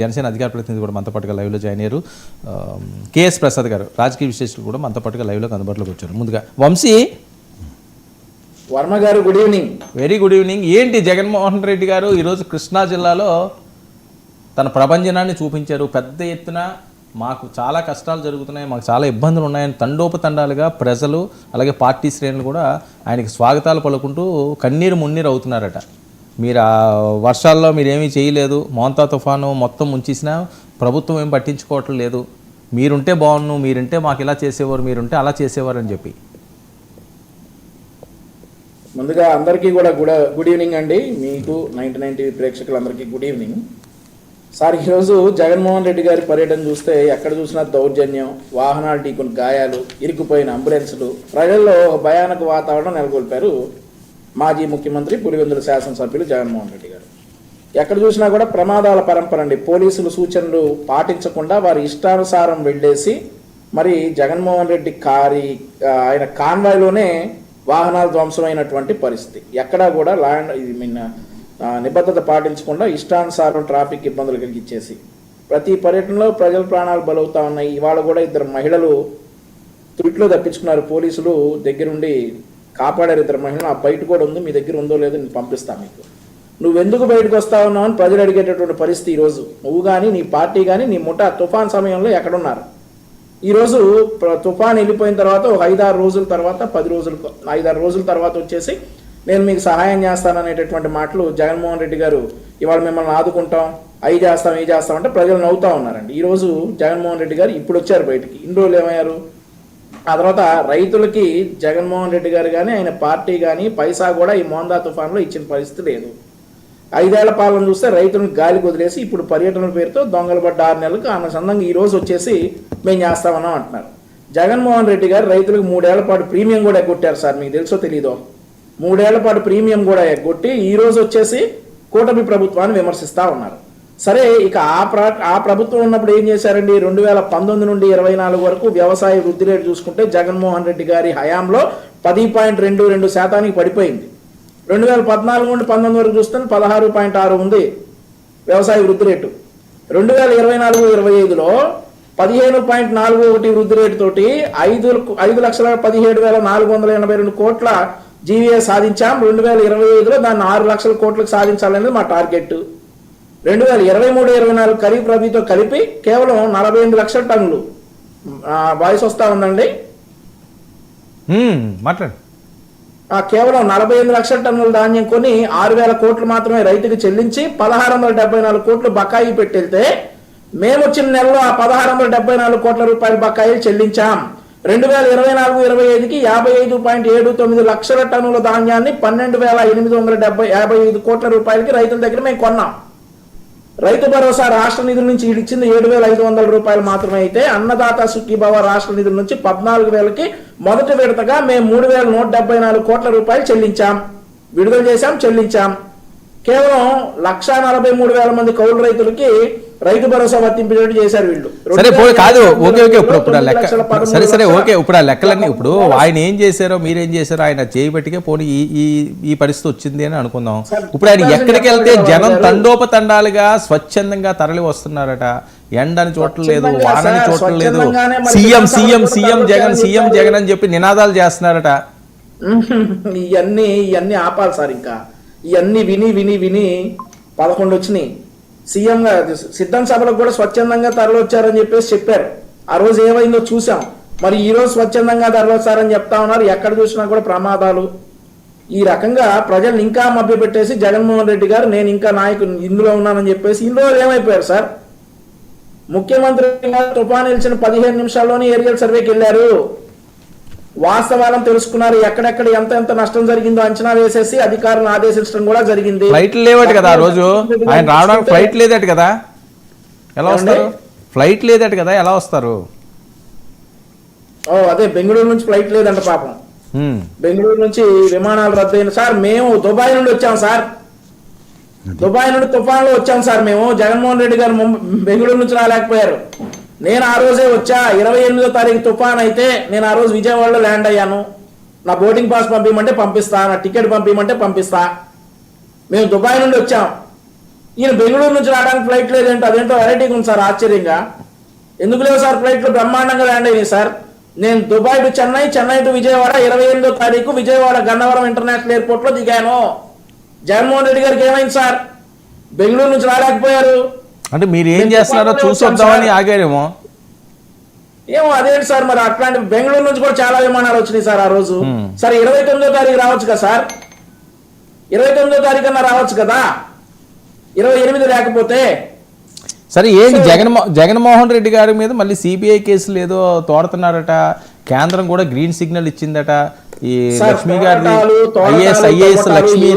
జనసేన అధికార ప్రతినిధి కూడా మనతో పాటుగా లైవ్లో జాయిన్ అయ్యారు. కేఎస్ ప్రసాద్ గారు రాజకీయ విశ్లేషకులు కూడా మనతో పాటుగా లైవ్లోకి అందుబాటులోకి వచ్చారు. ముందుగా వంశీ వర్మ గారు, good evening. Very good evening. ఏంటి జగన్మోహన్ రెడ్డి గారు ఈరోజు కృష్ణా జిల్లాలో తన ప్రభంజనాన్ని చూపించారు. పెద్ద ఎత్తున మాకు చాలా కష్టాలు జరుగుతున్నాయి, మాకు చాలా ఇబ్బందులు ఉన్నాయని తండోపతండాలుగా ప్రజలు అలాగే పార్టీ శ్రేణులు కూడా ఆయనకి స్వాగతాలు పలుకుంటూ కన్నీరు మున్నీరు అవుతున్నారట. మీరు ఆ వర్షాల్లో మీరేమీ చేయలేదు, మోంతా తుఫాను మొత్తం ముంచేసినా ప్రభుత్వం ఏం పట్టించుకోవట్లేదు, మీరుంటే బాగున్ను, మీరుంటే మాకు ఇలా చేసేవారు, మీరుంటే అలా చేసేవారు అని చెప్పి. ముందుగా అందరికీ కూడా గుడ్ ఈవినింగ్ అండి. మీకు 99 టీవీ ప్రేక్షకులందరికీ గుడ్ ఈవినింగ్. సార్, ఈరోజు జగన్మోహన్ రెడ్డి గారి పర్యటన చూస్తే ఎక్కడ చూసినా దౌర్జన్యం, వాహనాలు ఢీకొని గాయాలు, ఇరుక్కుపోయిన అంబులెన్సులు, ప్రజల్లో ఒక భయానక వాతావరణం నెలకొల్పారు మాజీ ముఖ్యమంత్రి పులివెందుల శాసనసభ్యులు జగన్మోహన్ రెడ్డి గారు. ఎక్కడ చూసినా కూడా ప్రమాదాల పరంపర అండి. పోలీసులు సూచనలు పాటించకుండా వారి ఇష్టానుసారం వెళ్ళేసి మరి జగన్మోహన్ రెడ్డి ఆయన కాన్వాయ్లోనే వాహనాలు ధ్వంసమైనటువంటి పరిస్థితి. ఎక్కడా కూడా నిబద్ధత పాటించకుండా ఇష్టానుసారం ట్రాఫిక్ ఇబ్బందులు కలిగించేసి ప్రతి పర్యటనలో ప్రజల ప్రాణాలు బలవుతా ఉన్నాయి. ఇవాళ కూడా 2 మహిళలు తుడిట్లో తప్పించుకున్నారు. పోలీసులు దగ్గరుండి కాపాడారు 2 మహిళలు. ఆ బయట కూడా ఉంది, మీ దగ్గర ఉందో లేదో నేను పంపిస్తాను మీకు. నువ్వెందుకు బయటకు వస్తా ఉన్నావు అని ప్రజలు అడిగేటటువంటి పరిస్థితి ఈరోజు. నువ్వు కానీ నీ పార్టీ కానీ నీ ముఠా తుఫాన్ సమయంలో ఎక్కడున్నారు? ఈరోజు తుఫాన్ వెళ్ళిపోయిన తర్వాత ఒక 5-6 రోజుల తర్వాత 5-6 రోజుల తర్వాత వచ్చేసి నేను మీకు సహాయం చేస్తాననేటటువంటి మాటలు జగన్మోహన్ రెడ్డి గారు ఇవాళ మిమ్మల్ని ఆదుకుంటాం, అవి చేస్తాం అంటే ప్రజలు నవ్వుతా ఉన్నారండి. ఈరోజు జగన్మోహన్ రెడ్డి గారు ఇప్పుడు వచ్చారు బయటికి. ఇన్ని రోజులు ఏమయ్యారు? ఆ తర్వాత రైతులకి జగన్మోహన్ రెడ్డి గారు కానీ ఆయన పార్టీ కానీ పైసా కూడా ఈ మోందా తుఫాన్లో ఇచ్చిన పరిస్థితి లేదు. 5 ఏళ్ల పాలన చూస్తే రైతులను గాలి వదిలేసి ఇప్పుడు పర్యటన పేరుతో దొంగలు పడ్డ 6 నెలలకు అనుసంధంగా ఈ రోజు వచ్చేసి మేము చేస్తామన్నాం అంటున్నారు. జగన్మోహన్ రెడ్డి గారు రైతులకు 3 ఏళ్ల పాటు ప్రీమియం కూడా ఎగ్గొట్టారు సార్. మీకు తెలుసో తెలీదో? 3 ఏళ్ల పాటు ప్రీమియం కూడా ఎగ్గొట్టి ఈ రోజు వచ్చేసి కూటమి ప్రభుత్వాన్ని విమర్శిస్తా ఉన్నారు. సరే, ఇక ఆ ప్రభుత్వం ఉన్నప్పుడు ఏం చేశారండి? 2019 నుండి 24 వరకు వ్యవసాయ వృద్ధి రేటు చూసుకుంటే జగన్మోహన్ రెడ్డి గారి హయాంలో 10.22% పడిపోయింది. 2014 నుండి 19 వరకు చూస్తే 16.6 ఉంది వ్యవసాయ వృద్ధి రేటు. 2024-25లో 15.41 వృద్ధి రేటు తోటి 5,17,482 కోట్ల జీవీఏ సాధించాం. 2025లో దాన్ని 6 లక్షల కోట్లకు సాధించాలనేది మా టార్గెట్. 2023-24 ఖరీఫ్ రబీతో కలిపి కేవలం 48 లక్షల టన్నులు. వాయిస్ వస్తా ఉందండి, మాట్లాడు. కేవలం 48 లక్షల టన్నుల ధాన్యం కొని 6,000 కోట్లు మాత్రమే రైతుకు చెల్లించి 1,674 కోట్లు బకాయి పెట్టెళ్తే మేము వచ్చిన నెలలో ఆ 1,674 కోట్ల రూపాయల బకాయిలు చెల్లించాం. 2024-25కి 55.79 లక్షల టన్నుల ధాన్యాన్ని 12,855 కోట్ల రూపాయలకి రైతుల దగ్గర మేము కొన్నాం. రైతు భరోసా రాష్ట్ర నిధుల నుంచి ఇచ్చింది 7,500 రూపాయలు మాత్రమే అయితే అన్నదాత సుఖీభవ రాష్ట్ర నిధుల నుంచి 14,000కి మొదటి విడతగా మేము 3,174 కోట్ల రూపాయలు విడుదల చేశాం, చెల్లించాం. కేవలం 1,43,000 మంది కౌలు రైతులకి రైతు భరోసా వర్తింపేటట్టు చేశారు వీళ్ళు. సరే కాదు, ఓకే ఇప్పుడు ఆ లెక్క సరే ఓకే. ఇప్పుడు ఆ లెక్కలన్నీ ఇప్పుడు ఆయన ఏం చేశారో మీరేం చేశారో ఆయన చేయబట్టికే పోనీ ఈ పరిస్థితి వచ్చింది అని అనుకుందాం. ఇప్పుడు ఆయన ఎక్కడికి వెళ్తే జనం తండోపతండాలుగా స్వచ్ఛందంగా తరలి వస్తున్నారట. ఎండని చూడలేదు, వానని చూడలేదు, సీఎం జగన్ అని చెప్పి నినాదాలు చేస్తున్నారట. ఇవన్నీ ఆపాలి సార్. ఇంకా ఇవన్నీ విని 11 వచ్చినాయి. సీఎం సిద్ధం సభలకు కూడా స్వచ్ఛందంగా తరలివచ్చారని చెప్పేసి చెప్పారు. ఆ రోజు ఏమైందో చూసాం. మరి ఈ రోజు స్వచ్ఛందంగా తరలివచ్చారని చెప్తా ఉన్నారు. ఎక్కడ చూసినా కూడా ప్రమాదాలు. ఈ రకంగా ప్రజల్ని ఇంకా మభ్యపెట్టేసి జగన్మోహన్ రెడ్డి గారు నేను ఇంకా నాయకుడు ఇందులో ఉన్నానని చెప్పేసి ఇన్ని రోజులు ఏమైపోయారు సార్? ముఖ్యమంత్రి గారు తుఫాను నిలిచిన 15 నిమిషాల్లోనే ఏరియల్ సర్వేకి వెళ్ళారు. వాస్తవాలను తెలుసుకున్నారు. ఎక్కడెక్కడ ఎంత నష్టం జరిగిందో అంచనా వేసేసి అధికారులను ఆదేశించడం కూడా జరిగింది. ఫ్లైట్లు లేవట కదా ఆ రోజు, ఆయన రావడానికి ఫ్లైట్ లేదట కదా, ఎలా వస్తారు? ఫ్లైట్ లేదట కదా, ఎలా వస్తారు? అదే బెంగళూరు నుంచి ఫ్లైట్ లేదంట పాపం. బెంగళూరు నుంచి విమానాలు రద్దయిన సార్. మేము దుబాయ్ నుండి వచ్చాం సార్. దుబాయ్ నుండి తుఫాన్లో వచ్చాం సార్. మేము జగన్మోహన్ రెడ్డి గారు బెంగళూరు నుంచి రాలేకపోయారు. నేను ఆ రోజే వచ్చా. 28వ తారీఖు తుఫాన్ అయితే నేను ఆ రోజు విజయవాడలో ల్యాండ్ అయ్యాను. నా బోర్డింగ్ పాస్ పంపించమంటే పంపిస్తా, నా టికెట్ పంపించమంటే పంపిస్తా. మేము దుబాయ్ నుండి వచ్చాం. ఈయన బెంగళూరు నుంచి రావడానికి ఫ్లైట్ లేదంటే అదేంటో వెరైటీగా ఉంది సార్, ఆశ్చర్యంగా. ఎందుకు లేవు సార్ ఫ్లైట్లు? బ్రహ్మాండంగా ల్యాండ్ అయినాయి సార్. నేను Dubai to Chennai, Chennai to Vijayawada 28వ తారీఖు విజయవాడ గన్నవరం ఇంటర్నేషనల్ ఎయిర్పోర్ట్ లో దిగాను. జగన్మోహన్ రెడ్డి గారికి ఏమైంది సార్? బెంగళూరు నుంచి రాలేకపోయారు. అంటే మీరు ఏం చేస్తున్నారో చూసి వద్దామని ఆగారేమో. ఏమో అదేంటి సార్, మరి అట్లాంటి బెంగళూరు నుంచి కూడా చాలా విమానాలు వచ్చినాయి సార్ ఆ రోజు. సరే 29వ తారీఖు రావచ్చు కదా సార్, 29వ తారీఖు అన్నా రావచ్చు కదా, 28 లేకపోతే. సరే ఏంటి జగన్మోహన్ రెడ్డి గారి మీద మళ్ళీ సిబిఐ కేసులు ఏదో తోడుతున్నారట, కేంద్రం కూడా గ్రీన్ సిగ్నల్ ఇచ్చిందట. ఈ లక్ష్మి గారి ఐఏఎస్ లక్ష్మి